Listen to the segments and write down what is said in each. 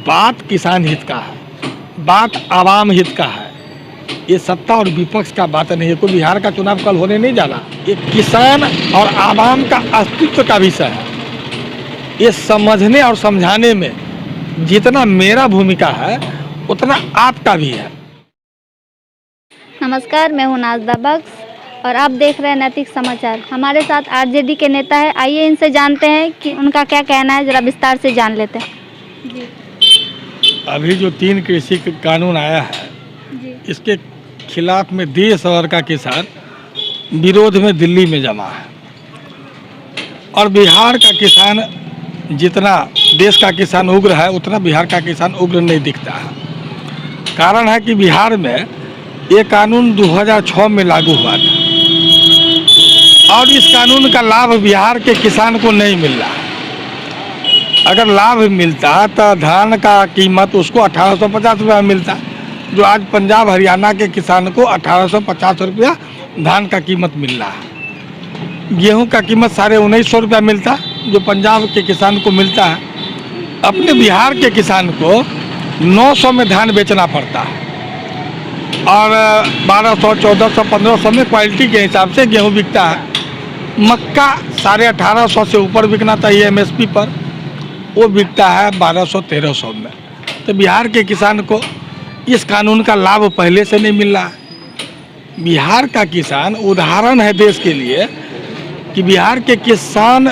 बात किसान हित का है, बात आवाम हित का है। ये सत्ता और विपक्ष का बात नहीं है। कोई बिहार का चुनाव कल होने नहीं जा रहा। ये किसान और आवाम का अस्तित्व का विषय है। ये समझने और समझाने में जितना मेरा भूमिका है उतना आपका भी है। नमस्कार, मैं हूं नाज़दा बख्श और आप देख रहे हैं नैतिक समाचार। हमारे साथ आरजेडी के नेता है, आइए इनसे जानते हैं कि उनका क्या कहना है। जरा विस्तार से जान लेते हैं जी। अभी जो 3 कृषि कानून आया है जी। इसके खिलाफ में देश भर का किसान विरोध में दिल्ली में जमा है और बिहार का किसान जितना देश का किसान उग्र है उतना बिहार का किसान उग्र नहीं दिखता है। कारण है कि बिहार में ये कानून 2006 में लागू हुआ था और इस कानून का लाभ बिहार के किसान को नहीं मिल रहा है। अगर लाभ मिलता तो धान का कीमत उसको 1850 रुपया मिलता, जो आज पंजाब हरियाणा के किसान को 1850 रुपया धान का कीमत मिल रहा है। गेहूं का कीमत 1950 रुपया मिलता, जो पंजाब के किसान को मिलता है। अपने बिहार के किसान को 900 में धान बेचना पड़ता है और 1200, 1400, 1500 में क्वालिटी के हिसाब से गेहूं बिकता है। मक्का 1850 से ऊपर बिकना चाहिए एमएसपी पर, वो बिकता है 1200, 1300 में। तो बिहार के किसान को इस कानून का लाभ पहले से नहीं मिल रहा है। बिहार का किसान उदाहरण है देश के लिए कि बिहार के किसान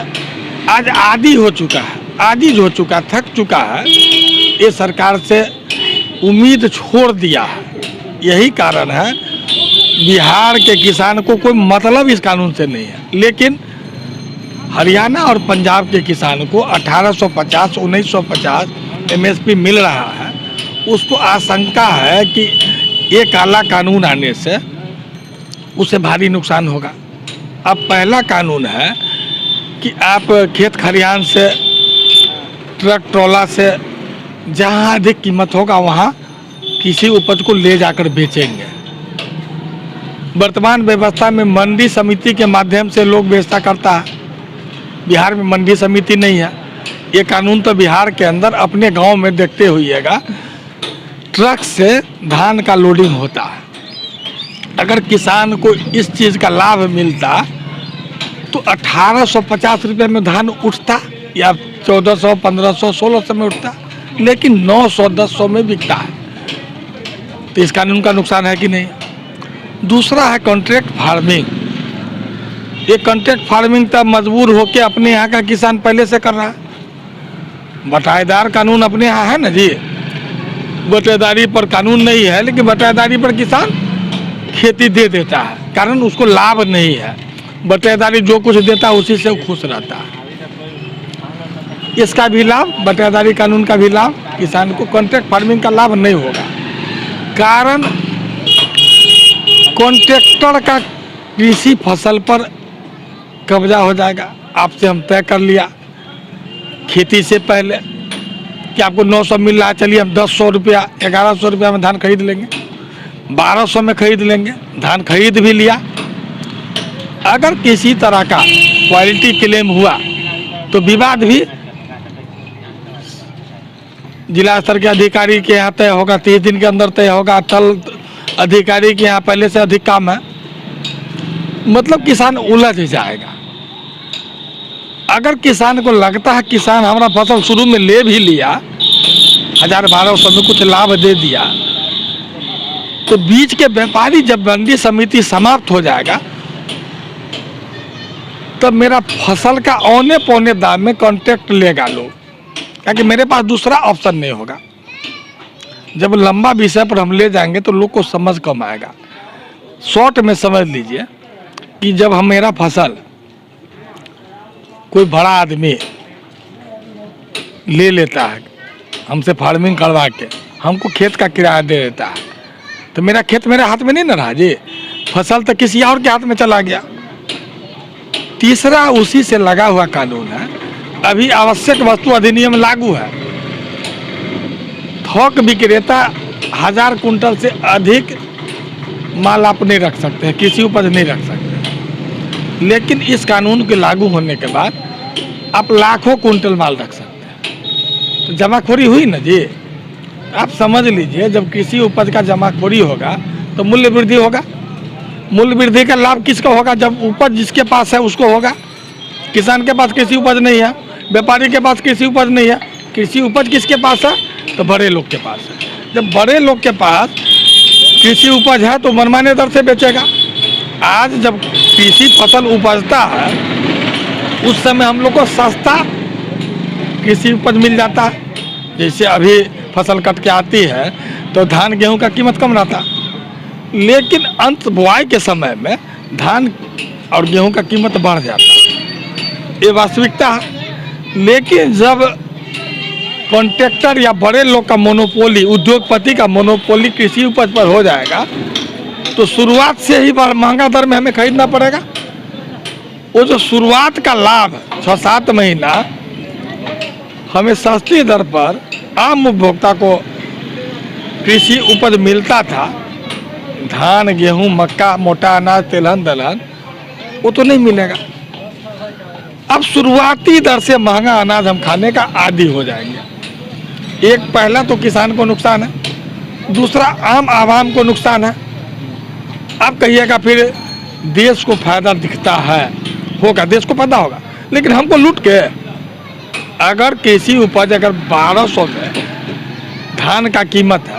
आज आदी हो चुका है, आजिज हो चुका, थक चुका है। ये सरकार से उम्मीद छोड़ दिया है। यही कारण है बिहार के किसान को कोई मतलब इस कानून से नहीं है। लेकिन हरियाणा और पंजाब के किसान को 1850, 1950 एमएसपी मिल रहा है। उसको आशंका है कि ये काला कानून आने से उसे भारी नुकसान होगा। अब पहला कानून है कि आप खेत खलिहान से, ट्रक ट्रॉला से जहाँ अधिक कीमत होगा वहाँ किसी उपज को ले जाकर बेचेंगे। वर्तमान व्यवस्था में मंडी समिति के माध्यम से लोग बेचता करता है। बिहार में मंडी समिति नहीं है। ये कानून तो बिहार के अंदर अपने गांव में देखते हुएगा ट्रक से धान का लोडिंग होता है। अगर किसान को इस चीज़ का लाभ मिलता तो 1850 रुपये में धान उठता या 1400, 1500, 1600 में उठता, लेकिन 900, 1000 में बिकता है। तो इस कानून का नुकसान है कि नहीं। दूसरा है कॉन्ट्रैक्ट फार्मिंग। ये कॉन्ट्रैक्ट फार्मिंग तब मजबूर होकर अपने यहाँ का किसान पहले से कर रहा है। बटाईदार कानून अपने यहाँ है ना जी। बटाईदारी पर कानून नहीं है, लेकिन बटाईदारी पर किसान खेती दे देता है, कारण उसको लाभ नहीं है। बटाईदारी जो कुछ देता है उसी से वो खुश रहता है। इसका भी लाभ, बटाईदारी कानून का भी लाभ किसान को कॉन्ट्रैक्ट फार्मिंग का लाभ नहीं होगा। कारण कॉन्ट्रैक्टर का कृषि फसल पर कब्जा हो जाएगा। आपसे हम तय कर लिया खेती से पहले कि आपको 900 मिल रहा है, चलिए हम 1000 रुपया, 1100 रुपया में धान खरीद लेंगे, 1200 में खरीद लेंगे। धान खरीद भी लिया। अगर किसी तरह का क्वालिटी क्लेम हुआ तो विवाद भी जिला स्तर के अधिकारी के यहाँ तय होगा, 30 दिन के अंदर तय होगा। तल अधिकारी के यहाँ पहले से अधिक काम है, मतलब किसान उलझ जाएगा। अगर किसान को लगता है किसान हमारा फसल शुरू में ले भी लिया, 1000-1200 में कुछ लाभ दे दिया, तो बीच के व्यापारी जब मंडी समिति समाप्त हो जाएगा तब मेरा फसल का औने पौने दाम में कॉन्ट्रैक्ट लेगा लोग, क्योंकि मेरे पास दूसरा ऑप्शन नहीं होगा। जब लंबा विषय पर हम ले जाएंगे तो लोग को समझ कम आएगा। शॉर्ट में समझ लीजिए कि जब हम मेरा फसल कोई बड़ा आदमी ले लेता है हमसे फार्मिंग करवा के, हमको खेत का किराया दे देता है, तो मेरा खेत मेरे हाथ में नहीं ना रहा जी, फसल तो किसी और के हाथ में चला गया। तीसरा उसी से लगा हुआ कानून है, अभी आवश्यक वस्तु अधिनियम लागू है। थोक विक्रेता 1000 कुंटल से अधिक माल आप नहीं रख सकते हैं, किसी उपज नहीं रख सकते। लेकिन इस कानून के लागू होने के बाद आप लाखों कुंटल माल रख सकते हैं। तो जमाखोरी हुई ना जी। आप समझ लीजिए, जब कृषि उपज का जमाखोरी होगा तो मूल्य वृद्धि होगा। मूल्य वृद्धि का लाभ किसको होगा? जब उपज जिसके पास है उसको होगा। किसान के पास कृषि उपज नहीं है, व्यापारी के पास कृषि उपज नहीं है। कृषि उपज किसके पास है? तो बड़े लोग के पास है। जब बड़े लोग के पास कृषि उपज है तो मनमाने दर से बेचेगा। आज जब कृषि फसल उपजता है उस समय हम लोग को सस्ता कृषि उपज मिल जाता है। जैसे अभी फसल कट के आती है तो धान गेहूं का कीमत कम रहता, लेकिन अंत बुआई के समय में धान और गेहूं का कीमत बढ़ जाता। ये वास्तविकता है। लेकिन जब कॉन्ट्रैक्टर या बड़े लोग का मोनोपोली, उद्योगपति का मोनोपोली कृषि उपज पर हो जाएगा तो शुरुआत से ही महंगा दर में हमें खरीदना पड़ेगा। वो जो शुरुआत का लाभ 6-7 महीना हमें सस्ती दर पर आम उपभोक्ता को कृषि उपज मिलता था, धान गेहूं मक्का मोटा अनाज तिलहन दलहन, वो तो नहीं मिलेगा। अब शुरुआती दर से महंगा अनाज हम खाने का आदी हो जाएंगे। एक पहला तो किसान को नुकसान है, दूसरा आम आवाम को नुकसान है। आप कहिएगा फिर देश को फायदा दिखता है, होगा, देश को फायदा होगा, लेकिन हमको लूट के अगर कृषि उपज अगर 1200 में धान का कीमत है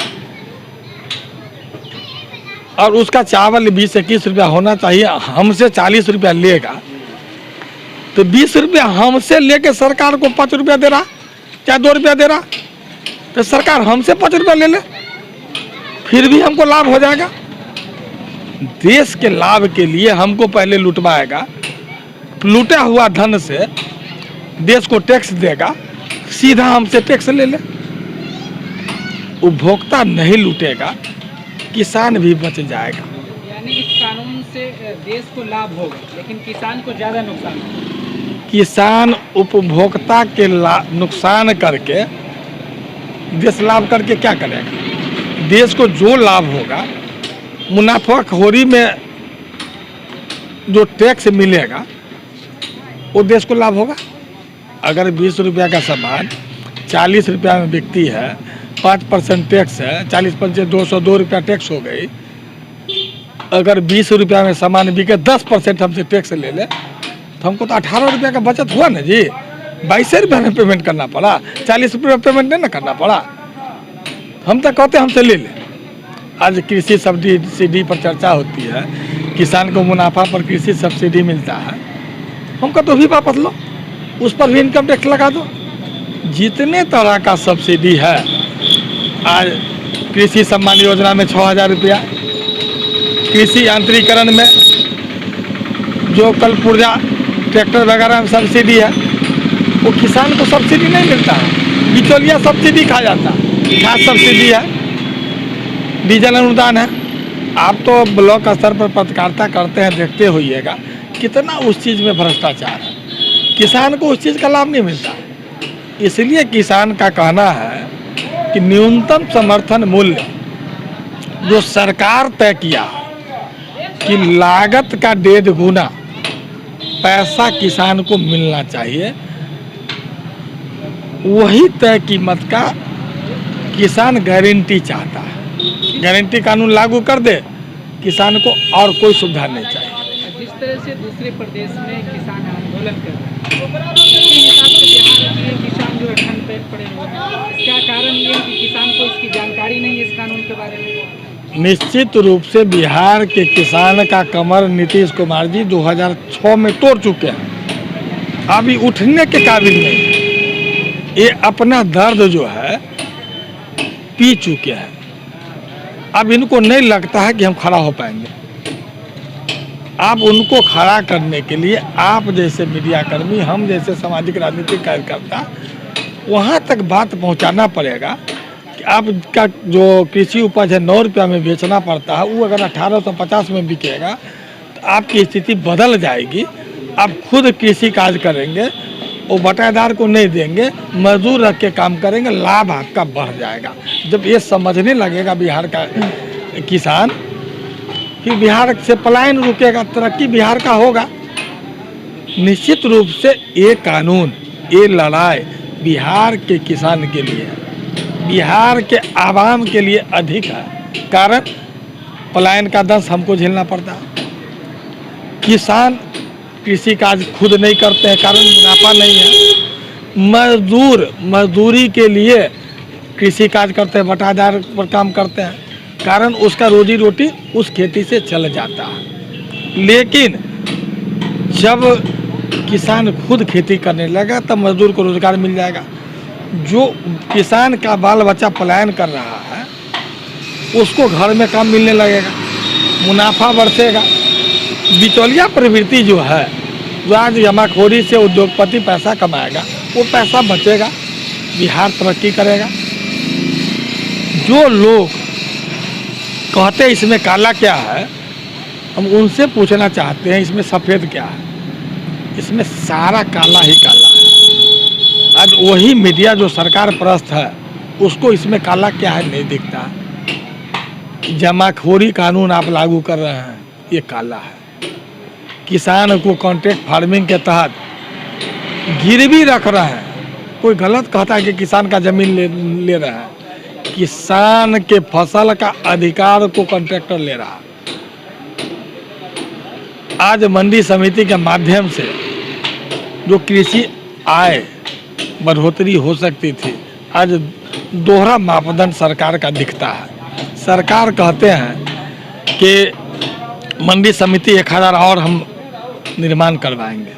और उसका चावल 20-21 रुपया होना चाहिए, हमसे 40 रुपया लेगा तो 20 रुपया हमसे लेके सरकार को 5 रुपया दे रहा, चाहे 2 रुपया दे रहा, तो सरकार हमसे 5 रुपया ले ले, फिर भी हमको लाभ हो जाएगा। देश के लाभ के लिए हमको पहले लुटवाएगा, लूटा हुआ धन से देश को टैक्स देगा, सीधा हमसे टैक्स ले ले। उपभोक्ता नहीं लूटेगा, किसान भी बच जाएगा। यानी इस कानून से देश को लाभ होगा लेकिन किसान को ज़्यादा नुकसान होगा। किसान उपभोक्ता के नुकसान करके देश लाभ करके क्या करेगा? देश को जो लाभ होगा, मुनाफाखोरी में जो टैक्स मिलेगा वो देश को लाभ होगा। अगर 20 रुपया का सामान 40 रुपया में बिकती है, 5% टैक्स है, 40% 202 रुपया टैक्स हो गई। अगर 20 रुपया में सामान बिके 10% हमसे टैक्स ले ले तो हमको तो 18 रुपया का बचत हुआ ना जी। 22 रुपया में पेमेंट करना पड़ा, 40 रुपया पेमेंट नहीं ना करना पड़ा। हम तो कहते हमसे ले ले। आज कृषि सब्सिडी पर चर्चा होती है, किसान को मुनाफा पर कृषि सब्सिडी मिलता है, हमको तो भी वापस लो, उस पर भी इनकम टैक्स लगा दो। जितने तरह का सब्सिडी है, आज कृषि सम्मान योजना में 6000 रुपया, कृषि यांत्रिकरण में जो कल पुर्जा ट्रैक्टर वगैरह में सब्सिडी है, वो किसान को सब्सिडी नहीं मिलता है, बिचौलिया सब्सिडी खा जाता है। खाद सब्सिडी है, डीजल अनुदान है। आप तो ब्लॉक स्तर पर पत्रकारिता करते हैं, देखते होइएगा कितना उस चीज़ में भ्रष्टाचार है। किसान को उस चीज़ का लाभ नहीं मिलता। इसलिए किसान का कहना है कि न्यूनतम समर्थन मूल्य जो सरकार तय किया कि लागत का 1.5 गुना पैसा किसान को मिलना चाहिए, वही तय कीमत का किसान गारंटी चाहता है। गारंटी कानून लागू कर दे, किसान को और कोई सुविधा नहीं चाहिए। जिस तरह से दूसरे प्रदेश में किसान आंदोलन कर रहे हैं, इसके हिसाब से बिहार के किसान जो ठंड पे पड़े हुए हैं, इसका कारण ये है कि किसान को इसकी जानकारी नहीं है इस कानून के बारे में। निश्चित रूप से बिहार के किसान का कमर नीतीश कुमार जी 2006 में तोड़ चुके हैं, अभी उठने के काबिल नहीं। ये अपना दर्द जो है पी चुके हैं। अब इनको नहीं लगता है कि हम खड़ा हो पाएंगे। आप उनको खड़ा करने के लिए आप जैसे मीडियाकर्मी, हम जैसे सामाजिक राजनीतिक कार्यकर्ता वहाँ तक बात पहुँचाना पड़ेगा कि आपका जो कृषि उपज है 9 रुपया में बेचना पड़ता है, वो अगर 1850 में बिकेगा तो आपकी स्थिति बदल जाएगी। आप खुद कृषि कार्य करेंगे, वो बटाईदार को नहीं देंगे, मजदूर रख के काम करेंगे, लाभ आपका बढ़ जाएगा। जब ये समझने लगेगा बिहार का किसान, फिर बिहार से पलायन रुकेगा, तरक्की बिहार का होगा। निश्चित रूप से ये कानून, ये लड़ाई बिहार के किसान के लिए है। बिहार के आवाम के लिए अधिक है। कारण पलायन का दंश हमको झेलना पड़ता है। किसान कृषि कार्य खुद नहीं करते हैं, कारण मुनाफा नहीं है। मजदूर मजदूरी के लिए कृषि कार्य करते हैं, बटादार पर काम करते हैं, कारण उसका रोजी रोटी उस खेती से चल जाता है। लेकिन जब किसान खुद खेती करने लगा तब मजदूर को रोजगार मिल जाएगा। जो किसान का बाल बच्चा पलायन कर रहा है उसको घर में काम मिलने लगेगा, मुनाफा बढ़ेगा। बिचौलिया प्रवृत्ति जो है, जो आज जमाखोरी से उद्योगपति पैसा कमाएगा, वो पैसा बचेगा, बिहार तरक्की करेगा। जो लोग कहते हैं इसमें काला क्या है, हम उनसे पूछना चाहते हैं इसमें सफ़ेद क्या है। इसमें सारा काला ही काला है। आज वही मीडिया जो सरकार परस्त है उसको इसमें काला क्या है नहीं दिखता। जमाखोरी कानून आप लागू कर रहे हैं, ये काला है। किसान को कॉन्ट्रैक्ट फार्मिंग के तहत गिरवी रख रहे हैं। कोई गलत कहता है कि किसान का जमीन ले रहा है, किसान के फसल का अधिकार को कॉन्ट्रैक्टर ले रहा है। आज मंडी समिति के माध्यम से जो कृषि आय बढ़ोतरी हो सकती थी, आज दोहरा मापदंड सरकार का दिखता है। सरकार कहते हैं कि मंडी समिति 1000 और हम निर्माण करवाएंगे।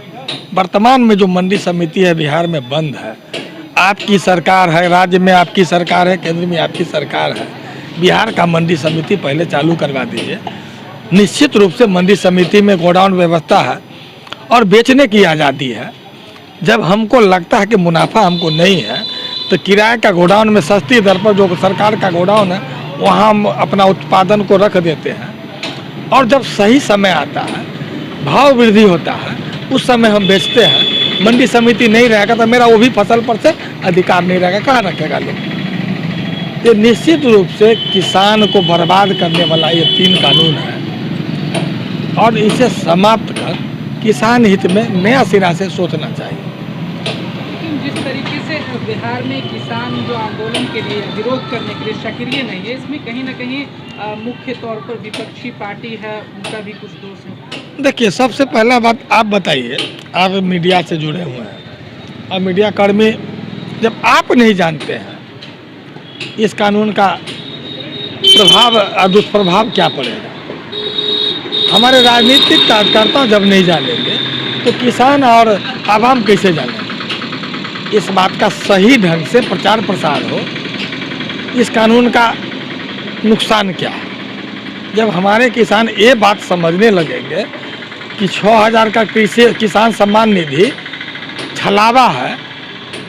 वर्तमान में जो मंडी समिति है बिहार में बंद है। आपकी सरकार है, राज्य में आपकी सरकार है, केंद्र में आपकी सरकार है। बिहार का मंडी समिति पहले चालू करवा दीजिए। निश्चित रूप से मंडी समिति में गोडाउन व्यवस्था है और बेचने की आज़ादी है। जब हमको लगता है कि मुनाफा हमको नहीं है तो किराए का गोडाउन में सस्ती दर पर जो सरकार का गोडाउन है वहाँ हम अपना उत्पादन को रख देते हैं। और जब सही समय आता है, भाव वृद्धि होता है, उस समय हम बेचते हैं। मंडी समिति नहीं रहेगा तो मेरा वो भी फसल पर से अधिकार नहीं रहेगा, कहाँ रखेगा लोग। ये निश्चित रूप से किसान को बर्बाद करने वाला ये 3 कानून है और इसे समाप्त कर किसान हित में नया सिरा से सोचना चाहिए। लेकिन जिस तरीके से बिहार में किसान जो आंदोलन के लिए, विरोध करने के लिए सक्रिय नहीं है, इसमें कहीं ना कहीं मुख्य तौर पर विपक्षी पार्टी है, उनका भी कुछ दोष है। देखिए, सबसे पहला बात आप बताइए, आप मीडिया से जुड़े हुए हैं और मीडिया कर्मी, जब आप नहीं जानते हैं इस कानून का प्रभाव और दुष्प्रभाव क्या पड़ेगा, हमारे राजनीतिक कार्यकर्ता जब नहीं जानेंगे तो किसान और आवाम कैसे जानेंगे। इस बात का सही ढंग से प्रचार प्रसार हो, इस कानून का नुकसान क्या है। जब हमारे किसान ये बात समझने लगेंगे कि 6000 का कृषि किसान सम्मान निधि छलावा है,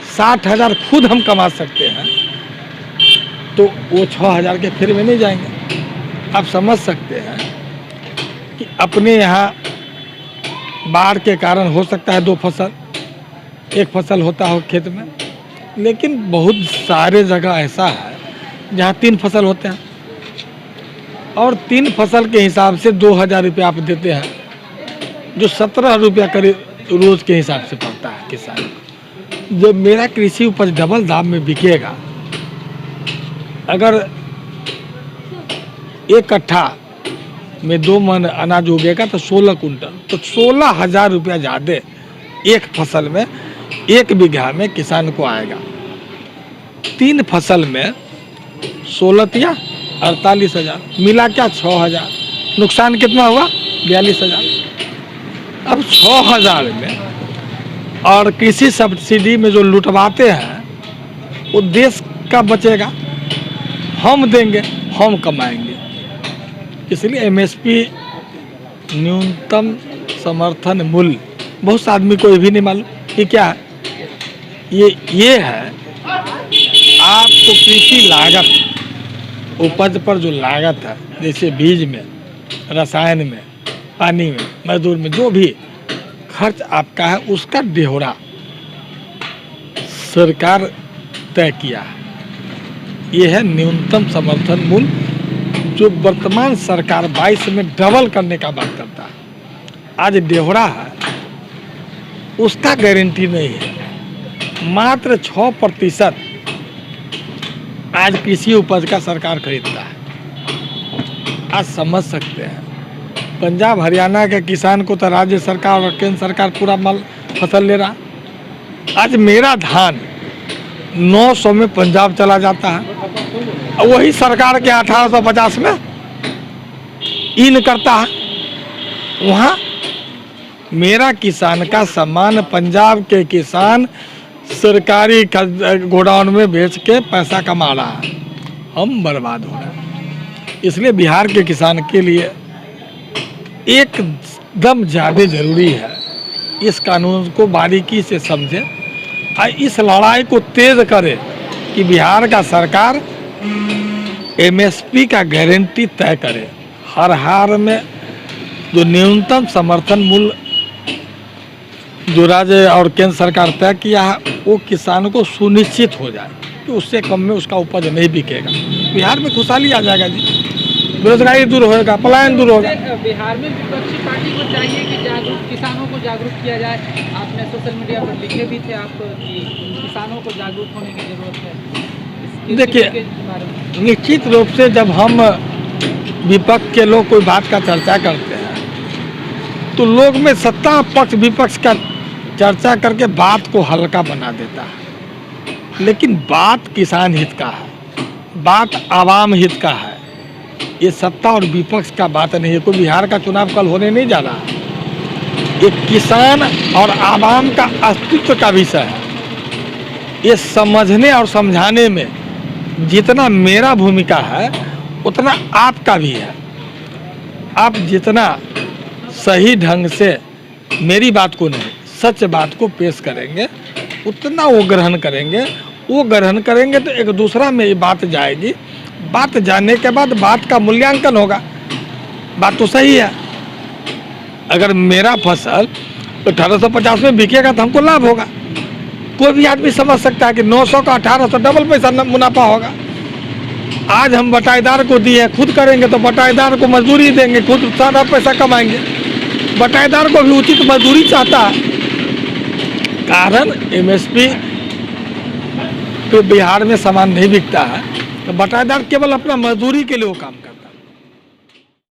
60,000 खुद हम कमा सकते हैं, तो वो 6000 के फिर में नहीं जाएंगे। आप समझ सकते हैं कि अपने यहाँ बाढ़ के कारण हो सकता है 2 फसल, 1 फसल होता हो खेत में, लेकिन बहुत सारे जगह ऐसा है जहाँ 3 फसल होते हैं और 3 फसल के हिसाब से 2000 रुपये आप देते हैं, जो 17 रुपया करीब रोज के हिसाब से पड़ता है किसान को। जब मेरा कृषि उपज डबल दाम में बिकेगा, अगर 1 कट्ठा में 2 मन अनाज उगेगा तो 16 कुंटल, तो 16,000 रुपया ज़्यादा एक फसल में, 1 बीघा में किसान को आएगा। 3 फसल में 16 या 48,000 मिला क्या 6,000, नुकसान कितना हुआ 42,000। अब 6,000 में और कृषि सब्सिडी में जो लुटवाते हैं वो देश का बचेगा, हम देंगे, हम कमाएंगे। इसलिए MSP न्यूनतम समर्थन मूल्य, बहुत से आदमी को ये भी नहीं मालूम कि क्या है। ये है आपको कृषि लागत, उपज पर जो लागत है, जैसे बीज में, रसायन में, पानी में, मजदूर में, जो भी खर्च आपका है उसका ब्यौरा सरकार तय किया है। ये है न्यूनतम समर्थन मूल्य, जो वर्तमान सरकार 22 में डबल करने का बात करता है। आज ब्यौरा है, उसका गारंटी नहीं है। मात्र 6% आज कृषि उपज का सरकार खरीदता है। आज समझ सकते हैं, पंजाब हरियाणा के किसान को तो राज्य सरकार और केंद्र सरकार पूरा माल फसल ले रहा। आज मेरा धान 900 में पंजाब चला जाता है और वही सरकार के 1850 में इन करता है। वहाँ मेरा किसान का सामान पंजाब के किसान सरकारी गोडाउन में बेच के पैसा कमा रहा है, हम बर्बाद हो रहे हैं। इसलिए बिहार के किसान के लिए एकदम ज़्यादा ज़रूरी है इस कानून को बारीकी से समझे और इस लड़ाई को तेज करे कि बिहार का सरकार एमएसपी का गारंटी तय करे। हर हाल में जो न्यूनतम समर्थन मूल्य जो राज्य और केंद्र सरकार तय किया है वो किसानों को सुनिश्चित हो जाए कि उससे कम में उसका उपज नहीं बिकेगा। बिहार में खुशहाली आ जाएगा जी, बेरोजगारी दूर होगा, पलायन दूर होगा। बिहार में विपक्षी पार्टी को चाहिए कि जागरूक किसानों को जागरूक किया जाए। आपने सोशल मीडिया पर लिखे भी थे आप कि किसानों को जागरूक होने की जरूरत है। देखिए, निश्चित रूप से जब हम विपक्ष के लोग कोई बात का चर्चा करते हैं तो लोग में सत्ता पक्ष विपक्ष का चर्चा करके बात को हल्का बना देता है, लेकिन बात किसान हित का है, बात आवाम हित का है। ये सत्ता और विपक्ष का बात नहीं है। कोई बिहार का चुनाव कल होने नहीं जा रहा है, ये किसान और आवाम का अस्तित्व का विषय है। ये समझने और समझाने में जितना मेरा भूमिका है उतना आपका भी है। आप जितना सही ढंग से मेरी बात को नहीं, सच बात को पेश करेंगे उतना वो ग्रहण करेंगे। वो ग्रहण करेंगे तो एक दूसरा में ये बात जाएगी। बात जाने के बाद बात का मूल्यांकन होगा। बात तो सही है, अगर मेरा फसल 1850 में बिकेगा तो हमको लाभ होगा। कोई भी आदमी समझ सकता है कि 900 का 1800 डबल पैसा मुनाफा होगा। आज हम बटाईदार को दिए, खुद करेंगे तो बटाईदार को मजदूरी देंगे, खुद सारा पैसा कमाएंगे। बटाईदार को भी उचित मजदूरी चाहता है। कारण एमएसपी पे बिहार में सामान नहीं बिकता है तो बटाईदार केवल अपना मजदूरी के लिए वो काम करता है।